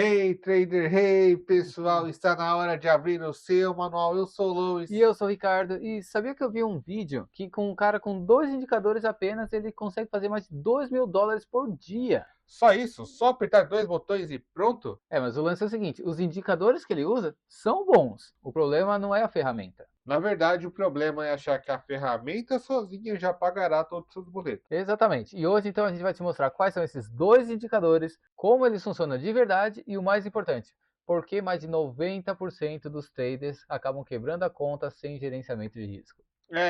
Hey trader, hey pessoal, está na hora de abrir o seu manual. Eu sou o Luiz. E eu sou o Ricardo, e sabia que eu vi um vídeo que com um cara com 2 indicadores apenas, ele consegue fazer mais de US$ 2.000 por dia. Só isso? Só apertar dois botões e pronto? Mas o lance é o seguinte, os indicadores que ele usa são bons, o problema não é a ferramenta. Na verdade, o problema é achar que a ferramenta sozinha já pagará todos os seus boletos. Exatamente, e hoje então a gente vai te mostrar quais são esses dois indicadores, como eles funcionam de verdade e o mais importante, por que mais de 90% dos traders acabam quebrando a conta sem gerenciamento de risco.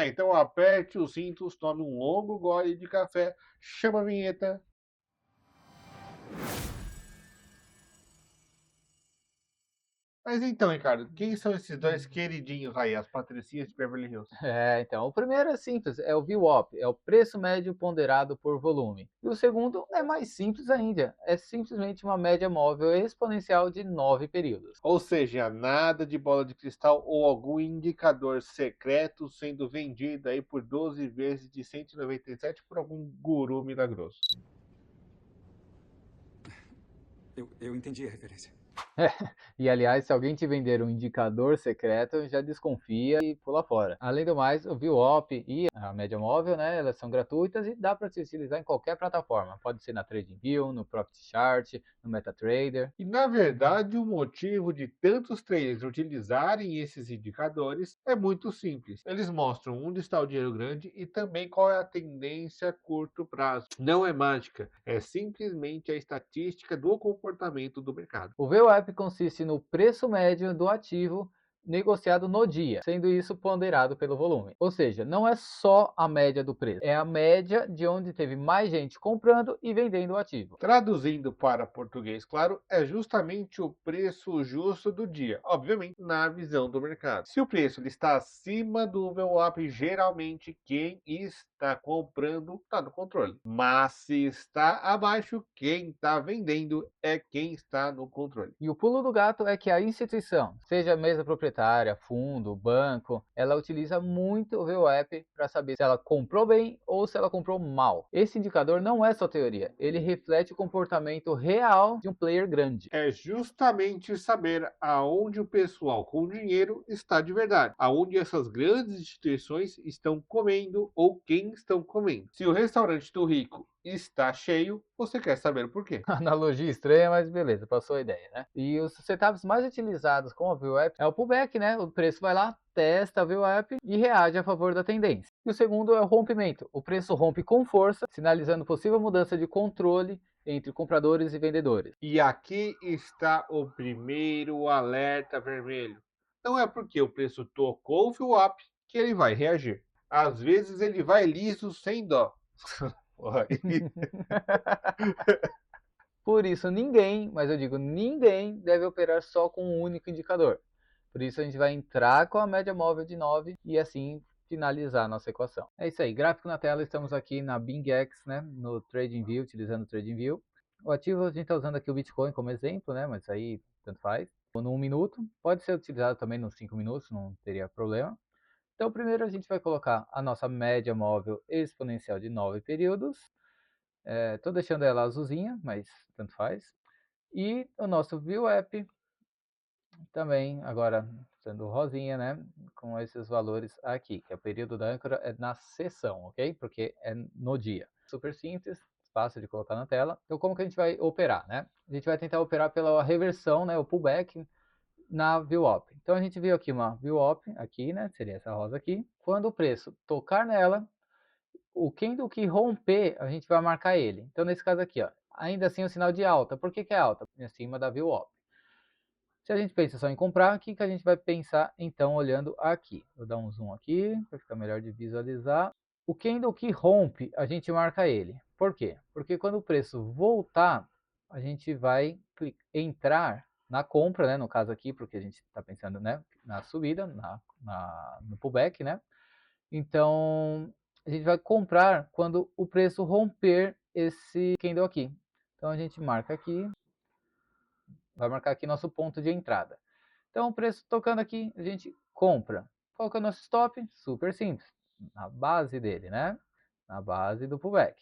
Então aperte os cintos, tome um longo gole de café, chama a vinheta. Mas então, Ricardo, quem são esses dois queridinhos aí, as patricinhas de Beverly Hills? Então, o primeiro é simples, é o VWAP, é o preço médio ponderado por volume. E o segundo é mais simples ainda, é simplesmente uma média móvel exponencial de 9 períodos. Ou seja, nada de bola de cristal ou algum indicador secreto sendo vendido aí por 12 vezes de 197 por algum guru milagroso. Eu entendi a referência. E aliás, se alguém te vender um indicador secreto, já desconfia e pula fora. Além do mais, o VWAP e a média móvel, né, elas são gratuitas e dá para se utilizar em qualquer plataforma. Pode ser na TradingView, no Profit Chart, no MetaTrader. E na verdade, o motivo de tantos traders utilizarem esses indicadores é muito simples. Eles mostram onde está o dinheiro grande e também qual é a tendência a curto prazo. Não é mágica, é simplesmente a estatística do comportamento do mercado. O VWAP consiste no preço médio do ativo negociado no dia, sendo isso ponderado pelo volume. Ou seja, não é só a média do preço, é a média de onde teve mais gente comprando e vendendo o ativo. Traduzindo para português, claro, é justamente o preço justo do dia, obviamente, na visão do mercado. Se o preço ele está acima do VWAP, geralmente quem está comprando está no controle. Mas se está abaixo, quem está vendendo é quem está no controle. E o pulo do gato é que a instituição, seja a mesa proprietária, fundo, banco, ela utiliza muito o VWAP para saber se ela comprou bem ou se ela comprou mal. Esse indicador não é só teoria, ele reflete o comportamento real de um player grande. É justamente saber aonde o pessoal com dinheiro está de verdade, aonde essas grandes instituições estão comendo ou quem estão comendo. Se o restaurante do rico está cheio, você quer saber o porquê. Analogia estranha, mas beleza, passou a ideia, né? E os setups mais utilizados com a VWAP é o pullback, né? O preço vai lá, testa a VWAP e reage a favor da tendência. E o segundo é o rompimento. O preço rompe com força, sinalizando possível mudança de controle entre compradores e vendedores. E aqui está o primeiro alerta vermelho. Não é porque o preço tocou o VWAP que ele vai reagir. Às vezes ele vai liso sem dó. Por isso, ninguém, mas eu digo ninguém, deve operar só com um único indicador. Por isso, a gente vai entrar com a média móvel de 9 e assim finalizar a nossa equação. É isso aí, gráfico na tela, estamos aqui na BingX, né, no TradingView, utilizando o TradingView. O ativo, a gente está usando aqui o Bitcoin como exemplo, né, mas aí tanto faz. No 1 minuto, pode ser utilizado também nos 5 minutos, não teria problema. Então, primeiro a gente vai colocar a nossa média móvel exponencial de 9 períodos. Estou deixando ela azulzinha, mas tanto faz. E o nosso VWAP também, agora sendo rosinha, né? Com esses valores aqui, que é o período da âncora é na sessão, ok? Porque é no dia. Super simples, fácil de colocar na tela. Então, como que a gente vai operar, né? A gente vai tentar operar pela reversão, né? O pullback na VWAP. Então, a gente viu aqui uma VWAP, aqui, né? Seria essa rosa aqui. Quando o preço tocar nela, o candle que romper, a gente vai marcar ele. Então, nesse caso aqui, ó, ainda assim o sinal de alta. Por que, que é alta? Acima da VWAP. Se a gente pensa só em comprar, o que, que a gente vai pensar então olhando aqui? Vou dar um zoom aqui para ficar melhor de visualizar. O candle que rompe, a gente marca ele. Por quê? Porque quando o preço voltar, a gente vai entrar na compra, né? No caso aqui, porque a gente está pensando, né, na subida, no pullback, né? Então, a gente vai comprar quando o preço romper esse candle aqui. Então, a gente marca aqui, vai marcar aqui nosso ponto de entrada. Então, o preço tocando aqui, a gente compra. Qual que é o nosso stop? Super simples, na base dele, né? Na base do pullback.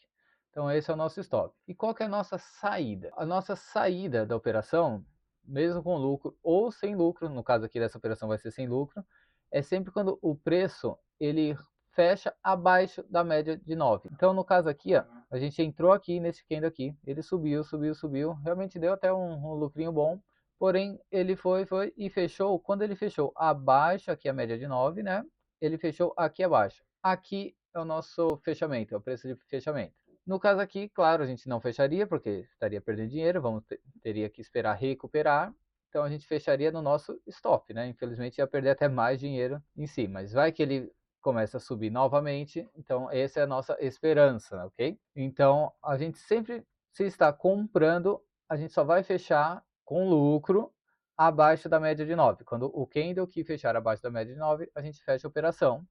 Então, esse é o nosso stop. E qual que é a nossa saída? A nossa saída da operação mesmo com lucro ou sem lucro, no caso aqui dessa operação vai ser sem lucro, é sempre quando o preço ele fecha abaixo da média de 9. Então no caso aqui, ó, a gente entrou aqui nesse candle aqui, ele subiu, subiu, subiu, realmente deu até um lucrinho bom, porém ele foi e fechou, quando ele fechou abaixo aqui a média de 9, né? Ele fechou aqui abaixo. Aqui é o nosso fechamento, é o preço de fechamento. No caso aqui, claro, a gente não fecharia, porque estaria perdendo dinheiro, teria que esperar recuperar. Então a gente fecharia no nosso stop, né? Infelizmente ia perder até mais dinheiro em si, mas vai que ele começa a subir novamente, então essa é a nossa esperança, ok? Então a gente sempre, se está comprando, a gente só vai fechar com lucro abaixo da média de 9. Quando o candle que fechar abaixo da média de 9, a gente fecha a operação.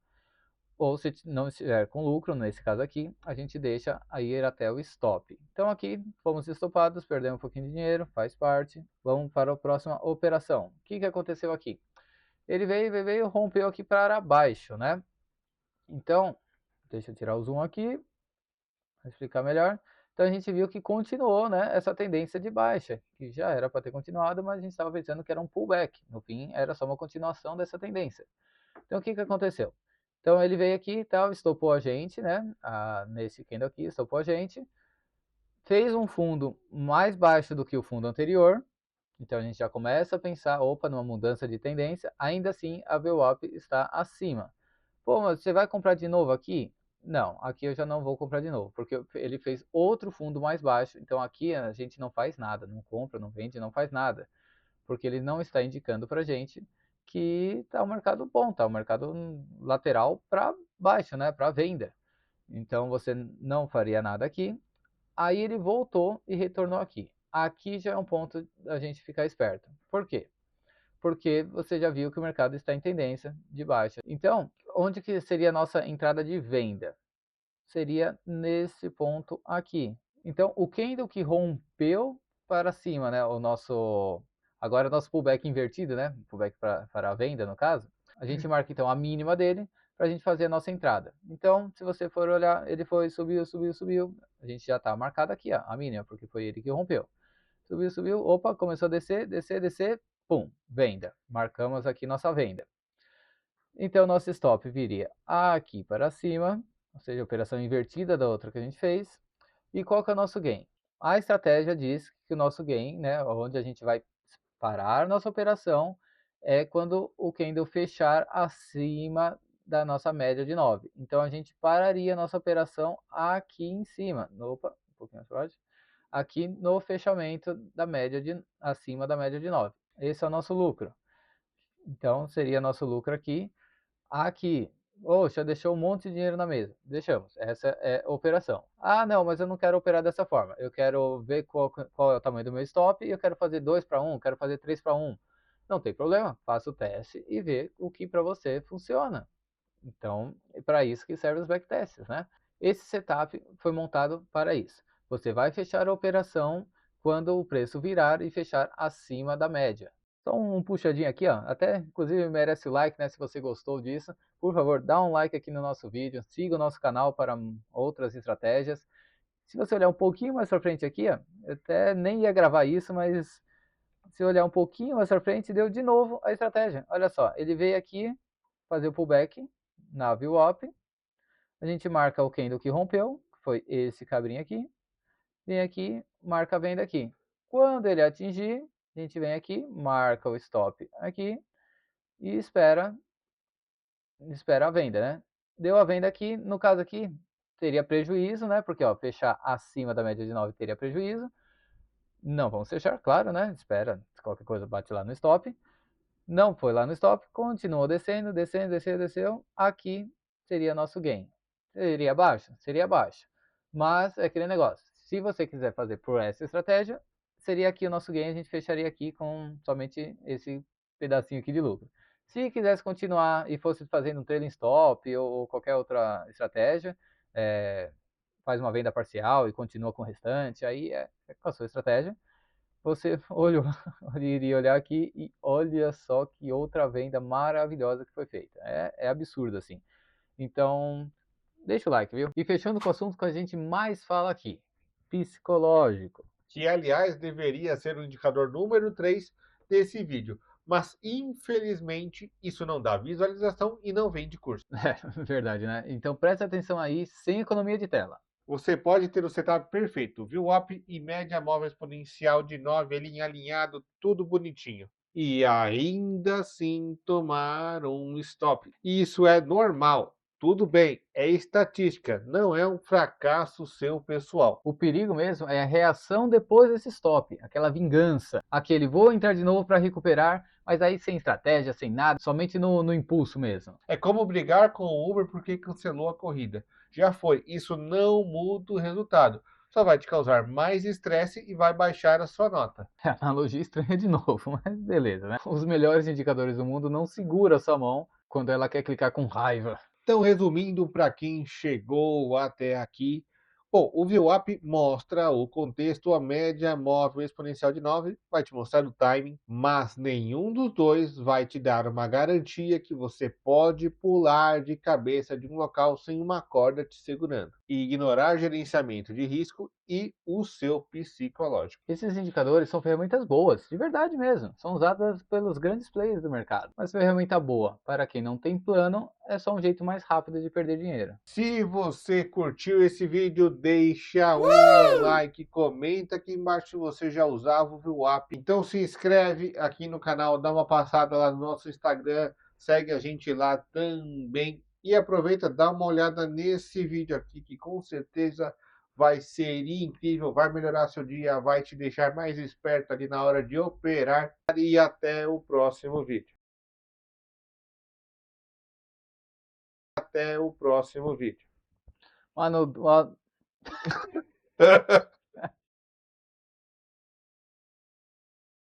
Ou se não estiver com lucro, nesse caso aqui, a gente deixa a ir até o stop. Então aqui fomos estopados, perdemos um pouquinho de dinheiro, faz parte. Vamos para a próxima operação. O que aconteceu aqui? Ele veio, rompeu aqui para baixo, né? Então, deixa eu tirar o zoom aqui, para explicar melhor. Então a gente viu que continuou, né, essa tendência de baixa, que já era para ter continuado, mas a gente estava pensando que era um pullback. No fim, era só uma continuação dessa tendência. Então o que aconteceu? Então ele veio aqui e tal, estopou a gente, né? Nesse candle aqui, estopou a gente. Fez um fundo mais baixo do que o fundo anterior. Então a gente já começa a pensar, opa, numa mudança de tendência. Ainda assim, a VWAP está acima. Pô, mas você vai comprar de novo aqui? Não, aqui eu já não vou comprar de novo, porque ele fez outro fundo mais baixo. Então aqui a gente não faz nada, não compra, não vende, não faz nada, porque ele não está indicando para a gente que está o mercado bom, está o mercado lateral para baixo, né, para venda. Então você não faria nada aqui. Aí ele voltou e retornou aqui. Aqui já é um ponto da gente ficar esperto. Por quê? Porque você já viu que o mercado está em tendência de baixa. Então, onde que seria a nossa entrada de venda? Seria nesse ponto aqui. Então, o candle que rompeu para cima, né? Agora é o nosso pullback invertido, né? Pullback para a venda, no caso. A gente marca então a mínima dele para a gente fazer a nossa entrada. Então, se você for olhar, ele foi, subiu, subiu, subiu. A gente já está marcado aqui, ó, a mínima, porque foi ele que rompeu. Subiu, subiu, opa, começou a descer, descer, descer, pum, venda. Marcamos aqui nossa venda. Então, nosso stop viria aqui para cima, ou seja, a operação invertida da outra que a gente fez. E qual que é o nosso gain? A estratégia diz que o nosso gain, né, onde a gente vai parar nossa operação, é quando o candle fechar acima da nossa média de 9. Então, a gente pararia nossa operação aqui em cima. Opa, um pouquinho mais forte. Aqui no fechamento da média acima da média de 9. Esse é o nosso lucro. Então, seria nosso lucro aqui. Aqui, já deixou um monte de dinheiro na mesa. Deixamos. Essa é a operação. Ah, não, mas eu não quero operar dessa forma. Eu quero ver qual é o tamanho do meu stop e eu quero fazer 2 para 1, quero fazer 3 para 1. Não tem problema. Faça o teste e vê o que para você funciona. Então, é para isso que servem os backtests, né? Esse setup foi montado para isso. Você vai fechar a operação quando o preço virar e fechar acima da média. Só um puxadinho aqui, ó. Até inclusive merece o like, né? Se você gostou disso. Por favor, dá um like aqui no nosso vídeo. Siga o nosso canal para outras estratégias. Se você olhar um pouquinho mais para frente aqui, ó, eu até nem ia gravar isso, mas se olhar um pouquinho mais para frente, deu de novo a estratégia. Olha só, ele veio aqui fazer o pullback na VWAP. A gente marca o candle que rompeu, que foi esse cabrinho aqui. Vem aqui, marca a venda aqui. Quando ele atingir, a gente vem aqui, marca o stop aqui e espera a venda, né? Deu a venda aqui, no caso aqui, teria prejuízo, né? Porque, ó, fechar acima da média de 9 teria prejuízo. Não vamos fechar, claro, né? Espera, qualquer coisa bate lá no stop. Não foi lá no stop, continuou descendo, descendo, desceu, desceu. Aqui seria nosso gain. Seria baixo? Seria baixo. Mas é aquele negócio. Se você quiser fazer por essa estratégia, seria aqui o nosso gain. A gente fecharia aqui com somente esse pedacinho aqui de lucro. Se quisesse continuar e fosse fazendo um trailing stop ou qualquer outra estratégia, faz uma venda parcial e continua com o restante, aí é com a sua estratégia. Você iria olhar aqui e olha só que outra venda maravilhosa que foi feita. É absurdo assim. Então, deixa o like, viu? E fechando com o assunto que a gente mais fala aqui, psicológico. Que, aliás, deveria ser o indicador número 3 desse vídeo. Mas, infelizmente, isso não dá visualização e não vende curso. É, verdade, né? Então preste atenção aí, sem economia de tela. Você pode ter o setup perfeito, VWAP e média móvel exponencial de 9 ali alinhado, tudo bonitinho. E ainda assim tomar um stop. Isso é normal. Tudo bem, é estatística, não é um fracasso seu pessoal. O perigo mesmo é a reação depois desse stop, aquela vingança, aquele vou entrar de novo para recuperar, mas aí sem estratégia, sem nada, somente no impulso mesmo. É como brigar com o Uber porque cancelou a corrida. Já foi, isso não muda o resultado. Só vai te causar mais estresse e vai baixar a sua nota. Analogia estranha de novo, mas beleza, né? Os melhores indicadores do mundo não seguram a sua mão quando ela quer clicar com raiva. Então, resumindo para quem chegou até aqui, bom, o VWAP mostra o contexto, a média móvel exponencial de 9 vai te mostrar o timing, mas nenhum dos dois vai te dar uma garantia que você pode pular de cabeça de um local sem uma corda te segurando, e ignorar gerenciamento de risco e o seu psicológico. Esses indicadores são ferramentas boas, de verdade mesmo. São usadas pelos grandes players do mercado. Mas ferramenta boa, para quem não tem plano, é só um jeito mais rápido de perder dinheiro. Se você curtiu esse vídeo, deixa um like, comenta aqui embaixo se você já usava o VWAP. Então se inscreve aqui no canal, dá uma passada lá no nosso Instagram, segue a gente lá também. E aproveita, dá uma olhada nesse vídeo aqui, que com certeza vai ser incrível, vai melhorar seu dia, vai te deixar mais esperto ali na hora de operar. E até o próximo vídeo. Até o próximo vídeo. Mano,